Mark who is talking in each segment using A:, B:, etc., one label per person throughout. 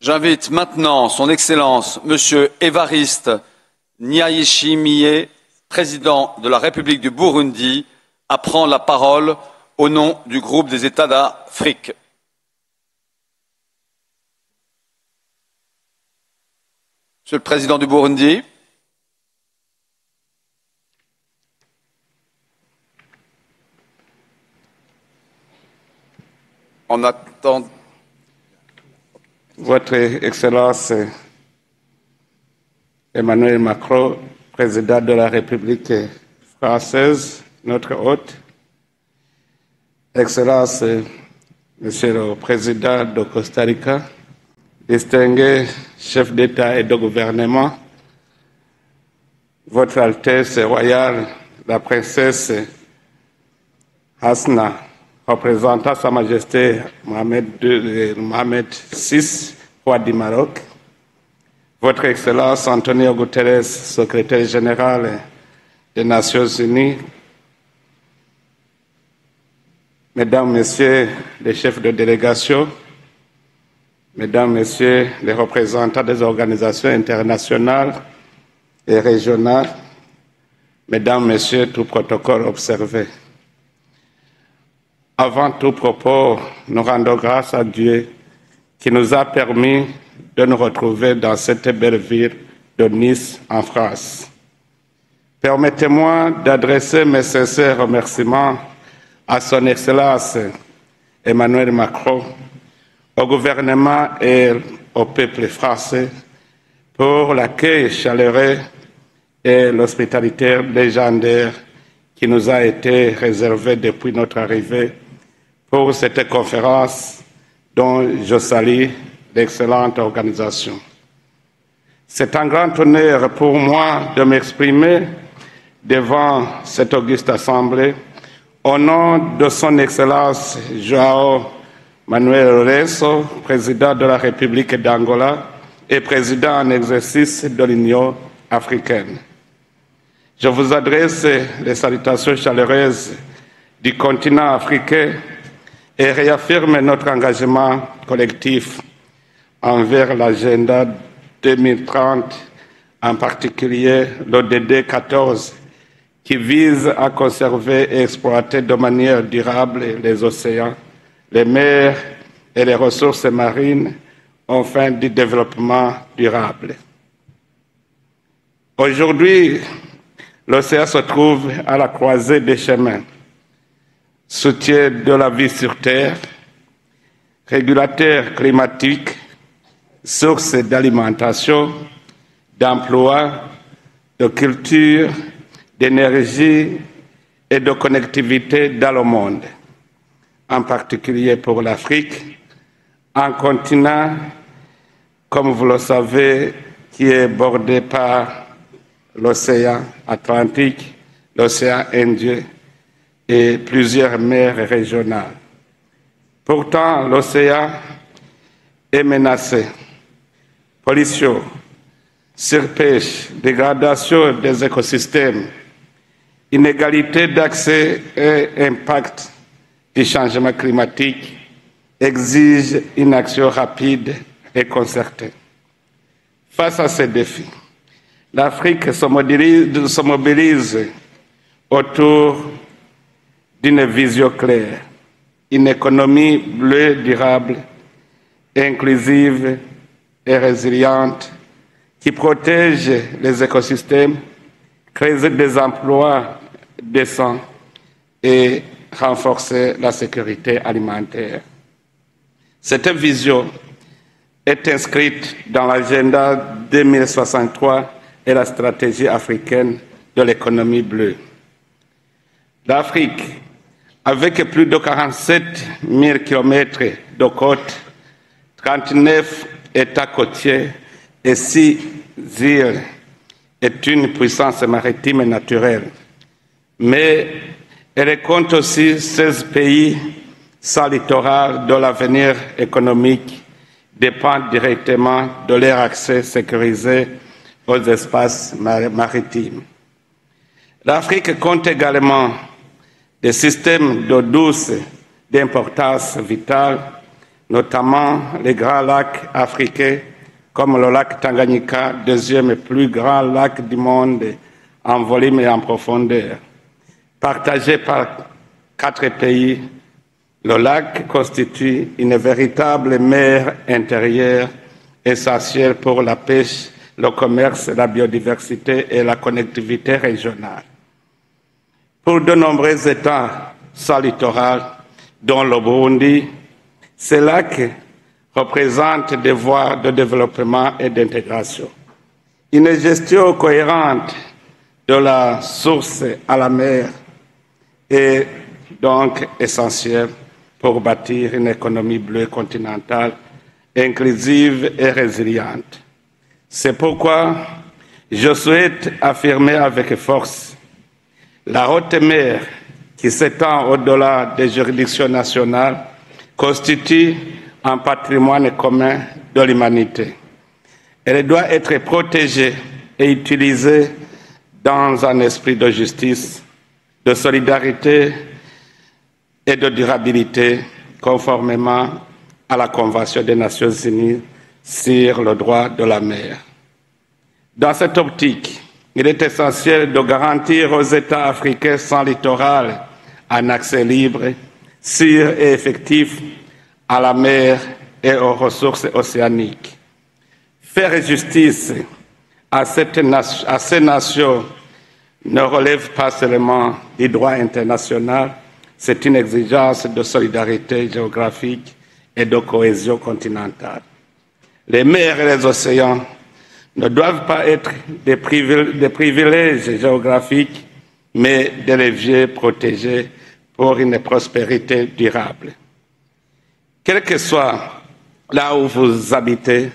A: J'invite maintenant son Excellence, Monsieur Évariste Ndayishimiye, président de la République du Burundi, à prendre la parole au nom du groupe des États d'Afrique. Monsieur le Président du Burundi. On attend.
B: Votre Excellence Emmanuel Macron, président de la République française, notre hôte, Excellence Monsieur le Président de Costa Rica, distingué chef d'État et de gouvernement, Votre Altesse royale, la princesse Hasna, représentant Sa Majesté Mohamed VI, roi du Maroc, Votre Excellence Antonio Guterres, secrétaire général des Nations Unies, Mesdames, Messieurs les chefs de délégation, Mesdames, Messieurs les représentants des organisations internationales et régionales, Mesdames, Messieurs, tout protocole observé. Avant tout propos, nous rendons grâce à Dieu qui nous a permis de nous retrouver dans cette belle ville de Nice, en France. Permettez-moi d'adresser mes sincères remerciements à Son Excellence Emmanuel Macron, au gouvernement et au peuple français pour l'accueil chaleureux et l'hospitalité légendaire qui nous a été réservée depuis notre arrivée pour cette conférence dont je salue l'excellente organisation. C'est un grand honneur pour moi de m'exprimer devant cette auguste assemblée au nom de Son Excellence João Manuel Lourenço, président de la République d'Angola et président en exercice de l'Union africaine. Je vous adresse les salutations chaleureuses du continent africain et réaffirme notre engagement collectif envers l'agenda 2030, en particulier l'ODD 14, qui vise à conserver et exploiter de manière durable les océans, les mers et les ressources marines aux fins du développement durable. Aujourd'hui, l'océan se trouve à la croisée des chemins. Soutien de la vie sur Terre, régulateur climatique, source d'alimentation, d'emploi, de culture, d'énergie et de connectivité dans le monde, en particulier pour l'Afrique, un continent, comme vous le savez, qui est bordé par l'océan Atlantique, l'océan Indien et plusieurs mers régionales. Pourtant, l'océan est menacé. Pollution, surpêche, dégradation des écosystèmes, inégalité d'accès et impact du changement climatique exigent une action rapide et concertée. Face à ces défis, l'Afrique se mobilise autour d'une vision claire, une économie bleue durable, inclusive et résiliente, qui protège les écosystèmes, crée des emplois décents et renforce la sécurité alimentaire. Cette vision est inscrite dans l'agenda 2063 et la stratégie africaine de l'économie bleue. L'Afrique, avec plus de 47 000 km de côtes, 39 États côtiers et 6 îles, est une puissance maritime naturelle. Mais elle compte aussi 16 pays sans littoral dont l'avenir économique dépend directement de leur accès sécurisé aux espaces maritimes. L'Afrique compte également des systèmes d'eau douce d'importance vitale notamment les grands lacs africains comme le lac Tanganyika, deuxième plus grand lac du monde en volume et en profondeur. Partagé par 4 pays, le lac constitue une véritable mer intérieure essentielle pour la pêche, le commerce, la biodiversité et la connectivité régionale. Pour de nombreux États sans littoral, dont le Burundi, ces lacs représentent des voies de développement et d'intégration. Une gestion cohérente de la source à la mer est donc essentielle pour bâtir une économie bleue continentale inclusive et résiliente. C'est pourquoi je souhaite affirmer avec force la haute mer qui s'étend au-delà des juridictions nationales constitue un patrimoine commun de l'humanité. Elle doit être protégée et utilisée dans un esprit de justice, de solidarité et de durabilité, conformément à la Convention des Nations Unies sur le droit de la mer. Dans cette optique, il est essentiel de garantir aux États africains sans littoral un accès libre, sûr et effectif à la mer et aux ressources océaniques. Faire justice à ces nations ne relève pas seulement du droit international, c'est une exigence de solidarité géographique et de cohésion continentale. Les mers et les océans ne doivent pas être des privilèges géographiques, mais des leviers protégés pour une prospérité durable. Quel que soit là où vous habitez,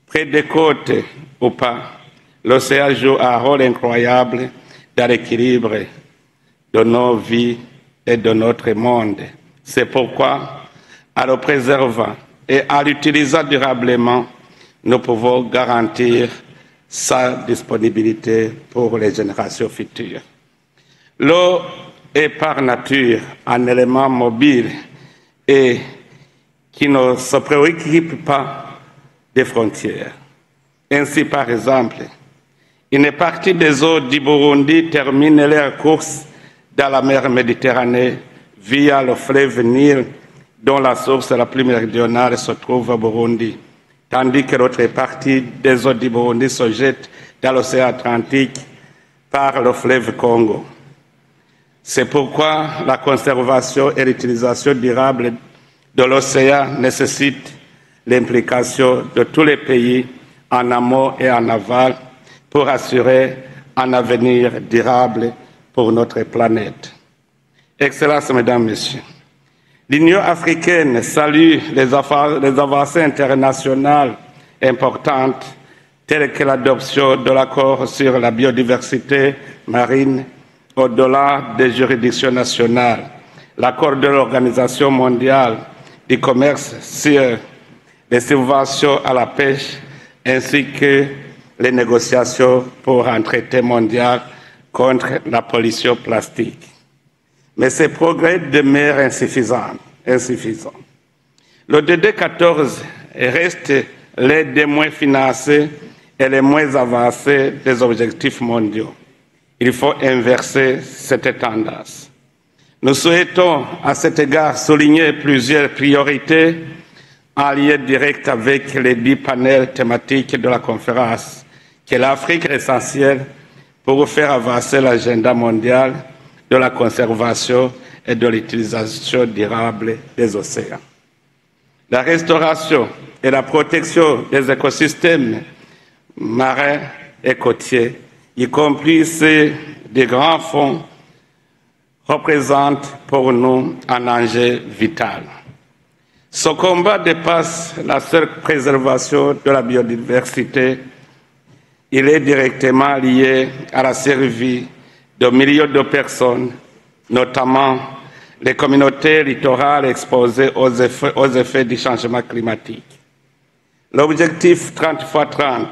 B: près des côtes ou pas, l'océan joue un rôle incroyable dans l'équilibre de nos vies et de notre monde. C'est pourquoi, en le préservant et en l'utilisant durablement, nous pouvons garantir sa disponibilité pour les générations futures. L'eau est par nature un élément mobile et qui ne se préoccupe pas des frontières. Ainsi, par exemple, une partie des eaux du Burundi termine leur course dans la mer Méditerranée via le fleuve Nil, dont la source la plus méridionale se trouve au Burundi, tandis que l'autre partie des eaux du Burundi se jette dans l'océan Atlantique par le fleuve Congo. C'est pourquoi la conservation et l'utilisation durable de l'océan nécessitent l'implication de tous les pays en amont et en aval pour assurer un avenir durable pour notre planète. Excellences, Mesdames, Messieurs, l'Union africaine salue les avancées internationales importantes telles que l'adoption de l'accord sur la biodiversité marine au-delà des juridictions nationales, l'accord de l'Organisation mondiale du commerce sur les subventions à la pêche, ainsi que les négociations pour un traité mondial contre la pollution plastique. Mais ces progrès demeurent insuffisants. Le DD14 reste l'un des moins financés et les moins avancés des objectifs mondiaux. Il faut inverser cette tendance. Nous souhaitons à cet égard souligner plusieurs priorités en lien direct avec les 10 panels thématiques de la conférence, que l'Afrique est essentielle pour faire avancer l'agenda mondial de la conservation et de l'utilisation durable des océans. La restauration et la protection des écosystèmes marins et côtiers, y compris ceux des grands fonds, représentent pour nous un enjeu vital. Ce combat dépasse la seule préservation de la biodiversité. Il est directement lié à la survie de millions de personnes, notamment les communautés littorales exposées aux effets du changement climatique. L'objectif 30x30,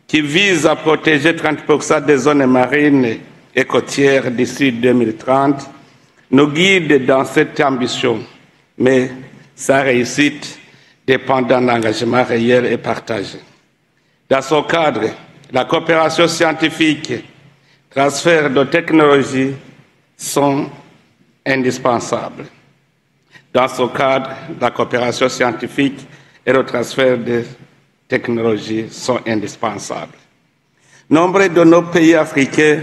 B: qui vise à protéger 30% des zones marines et côtières d'ici 2030, nous guide dans cette ambition, mais sa réussite dépendant d'engagements réels et partagés. Dans ce cadre, la coopération scientifique, transfert de technologies sont indispensables. Dans ce cadre, la coopération scientifique et le transfert de technologies sont indispensables. Nombre de nos pays africains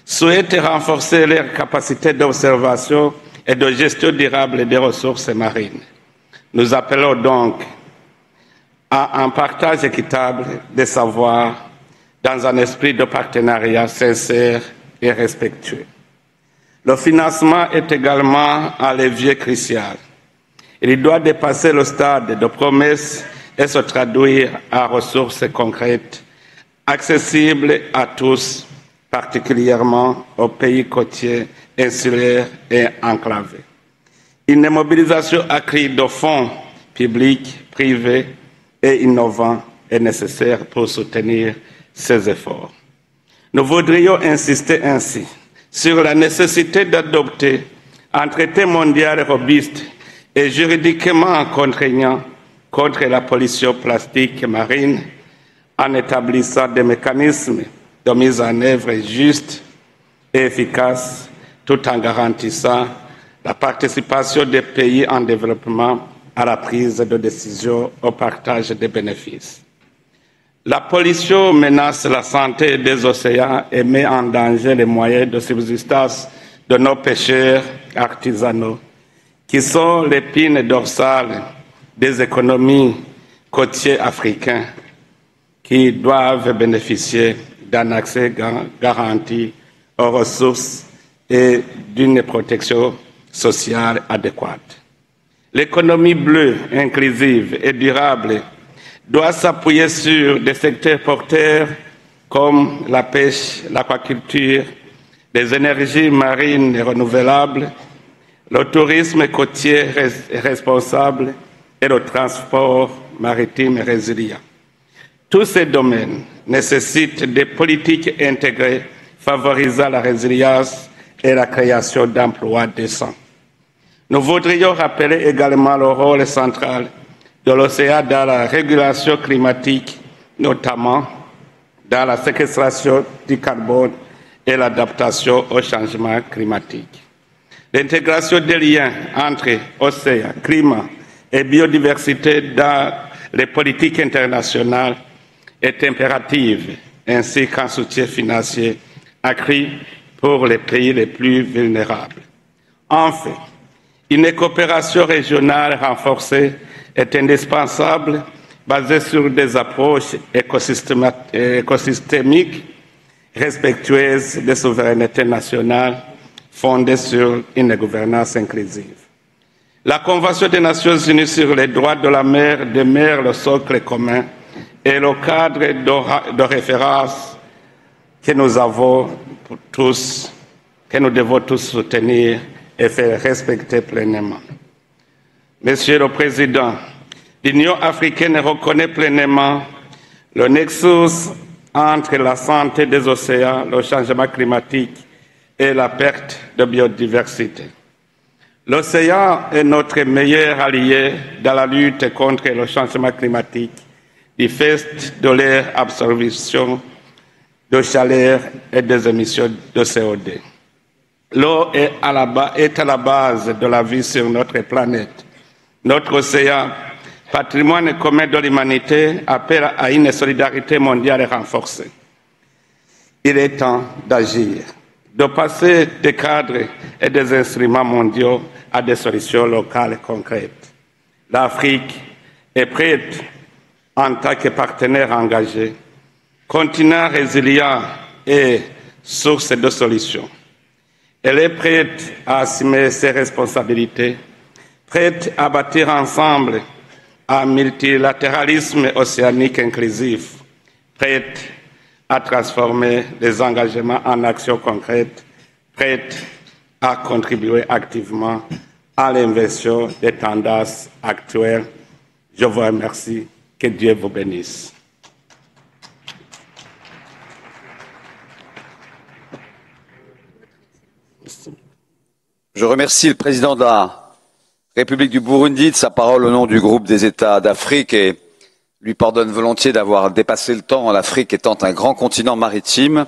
B: souhaitent renforcer leurs capacités d'observation et de gestion durable des ressources marines. Nous appelons donc à un partage équitable des savoirs dans un esprit de partenariat sincère et respectueux. Le financement est également un levier crucial. Il doit dépasser le stade de promesse et se traduire en ressources concrètes, accessibles à tous, particulièrement aux pays côtiers, insulaires et enclavés. Une mobilisation accrue de fonds publics, privés et innovants est nécessaire pour soutenir ces efforts. Nous voudrions insister ainsi sur la nécessité d'adopter un traité mondial robuste et juridiquement contraignant contre la pollution plastique marine en établissant des mécanismes de mise en œuvre justes et efficaces tout en garantissant la participation des pays en développement à la prise de décision au partage des bénéfices. La pollution menace la santé des océans et met en danger les moyens de subsistance de nos pêcheurs artisanaux, qui sont l'épine dorsale des économies côtières africaines, qui doivent bénéficier d'un accès garanti aux ressources et d'une protection sociale adéquate. L'économie bleue, inclusive et durable doit s'appuyer sur des secteurs porteurs comme la pêche, l'aquaculture, les énergies marines renouvelables, le tourisme côtier responsable et le transport maritime résilient. Tous ces domaines nécessitent des politiques intégrées favorisant la résilience et la création d'emplois décents. Nous voudrions rappeler également le rôle central de l'océan dans la régulation climatique, notamment dans la séquestration du carbone et l'adaptation au changement climatique. L'intégration des liens entre océan, climat et biodiversité dans les politiques internationales est impérative, ainsi qu'un soutien financier accru pour les pays les plus vulnérables. Enfin, une coopération régionale renforcée est indispensable, basée sur des approches écosystémiques respectueuses des souverainetés nationales, fondées sur une gouvernance inclusive. La Convention des Nations Unies sur les droits de la mer demeure le socle commun et le cadre de référence que nous devons tous soutenir et faire respecter pleinement. Monsieur le Président, l'Union africaine reconnaît pleinement le nexus entre la santé des océans, le changement climatique et la perte de biodiversité. L'océan est notre meilleur allié dans la lutte contre le changement climatique, du fait de leur absorption de chaleur et des émissions de CO2. L'eau est à la base de la vie sur notre planète. Notre océan, patrimoine commun de l'humanité, appelle à une solidarité mondiale renforcée. Il est temps d'agir, de passer des cadres et des instruments mondiaux à des solutions locales concrètes. L'Afrique est prête, en tant que partenaire engagé, continent résilient et source de solutions. Elle est prête à assumer ses responsabilités, prête à bâtir ensemble un multilatéralisme océanique inclusif, prête à transformer les engagements en actions concrètes, prête à contribuer activement à l'inversion des tendances actuelles. Je vous remercie. Que Dieu vous bénisse.
A: Je remercie le président de la République du Burundi, de sa parole au nom du groupe des États d'Afrique et lui pardonne volontiers d'avoir dépassé le temps, l'Afrique étant un grand continent maritime.